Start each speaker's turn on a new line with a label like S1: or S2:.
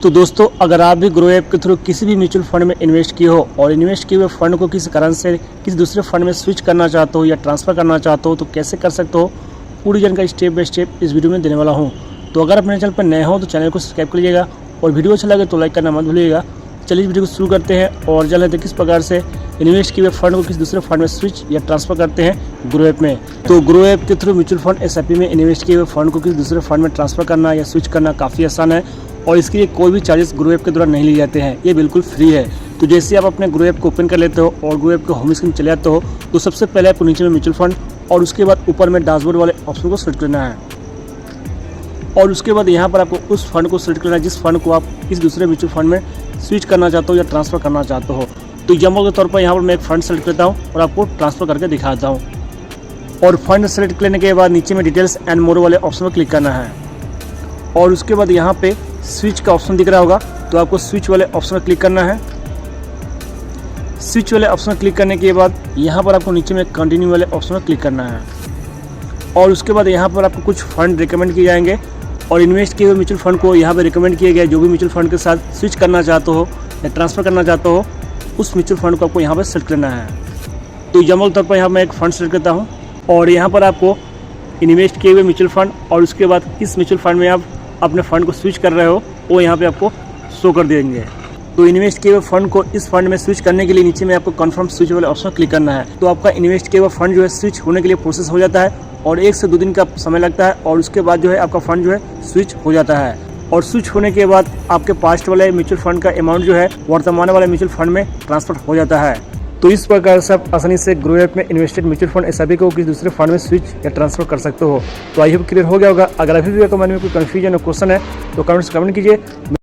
S1: तो दोस्तों, अगर आप भी ग्रो ऐप के थ्रू किसी भी म्यूचुअल फंड में इन्वेस्ट किए हो और इन्वेस्ट किए हुए फंड को किसी कारण से किसी दूसरे फंड में स्विच करना चाहते हो या ट्रांसफ़र करना चाहते हो तो कैसे कर सकते हो, पूरी जानकारी स्टेप बाय स्टेप इस वीडियो में देने वाला हूं। तो अगर आप मेरे चैनल पर नए हो तो चैनल को सब्सक्राइब कर लीजिएगा और वीडियो अच्छा लगे तो लाइक करना मत भूलिएगा। चलिए इस वीडियो को शुरू करते हैं और जान लेते हैं किस प्रकार से इन्वेस्ट किए हुए फंड को किसी दूसरे फंड में स्विच या ट्रांसफ़र करते हैं ग्रो ऐप में। तो ग्रो ऐप के थ्रू म्यूचुअल फंड एसआईपी में इन्वेस्ट किए हुए फंड को किसी दूसरे फंड में ट्रांसफ़र करना या स्विच करना काफ़ी आसान है और इसके लिए कोई भी चार्जेस ग्रो ऐप के द्वारा नहीं लिए जाते हैं, ये बिल्कुल फ्री है। तो जैसे आप अपने ग्रो ऐप को ओपन कर लेते हो और ग्रो ऐप के होम स्क्रीन चले जाते हो तो सबसे पहले आपको नीचे में म्यूचुअल फंड और उसके बाद ऊपर में डैशबोर्ड वाले ऑप्शन को सेलेक्ट करना है और उसके बाद यहाँ पर आपको उस फंड को सेलेक्ट करना है जिस फंड को आप किसी दूसरे म्यूचुअल फंड में स्विच करना चाहते हो या ट्रांसफ़र करना चाहते हो। तो एग्जाम्पल के तौर पर यहाँ पर मैं एक फंड सेलेक्ट करता हूँ और आपको ट्रांसफ़र करके दिखाता हूँ। और फंड सेलेक्ट करने के बाद नीचे में डिटेल्स एंड मोर वाले ऑप्शन पर क्लिक करना है और उसके बाद यहाँ पे स्विच का ऑप्शन दिख रहा होगा तो आपको स्विच वाले ऑप्शन पर क्लिक करना है। स्विच वाले ऑप्शन पर क्लिक करने के बाद यहाँ पर आपको नीचे में कंटिन्यू वाले ऑप्शन पर क्लिक करना है और उसके बाद यहाँ पर आपको कुछ फंड रिकमेंड किए जाएंगे और इन्वेस्ट किए हुए म्यूचुअल फंड को यहाँ पे रिकमेंड किए गए जो भी म्यूचुअल फंड के साथ स्विच करना चाहते हो या ट्रांसफ़र करना चाहते हो उस म्यूचुअल फंड को आपको यहाँ पर सेलेक्ट करना है। तो एग्जाम्पल तौर पर यहाँ मैं एक फ़ंड सेलेक्ट करता हूँ और यहाँ पर आपको इन्वेस्ट किए हुए म्यूचुअल फंड और उसके बाद किस म्यूचुअल फंड में आप अपने फ़ंड को स्विच कर रहे हो वो यहाँ पे आपको शो कर देंगे। तो इन्वेस्ट किए हुए फंड को इस फंड में स्विच करने के लिए नीचे में आपको कन्फर्म स्विच वाले ऑप्शन क्लिक करना है। तो आपका इन्वेस्ट किया हुआ फंड जो है स्विच होने के लिए प्रोसेस हो जाता है और 1 से 2 दिन का समय लगता है और उसके बाद जो है आपका फंड जो है स्विच हो जाता है और स्विच होने के बाद आपके पास्ट वाले म्यूचुअल फंड का अमाउंट जो है वर्तमान वाले म्यूचुअल फंड में ट्रांसफर हो जाता है। तो इस प्रकार से आप आसानी से ग्रो ऐप में इन्वेस्टेड म्यूचुअल फंड एसआईपी को किसी दूसरे फंड में स्विच या ट्रांसफर कर सकते हो। तो आई होप क्लियर हो गया होगा। अगर अभी भी कमेंट में कोई कंफ्यूजन और क्वेश्चन है तो कमेंट कीजिए।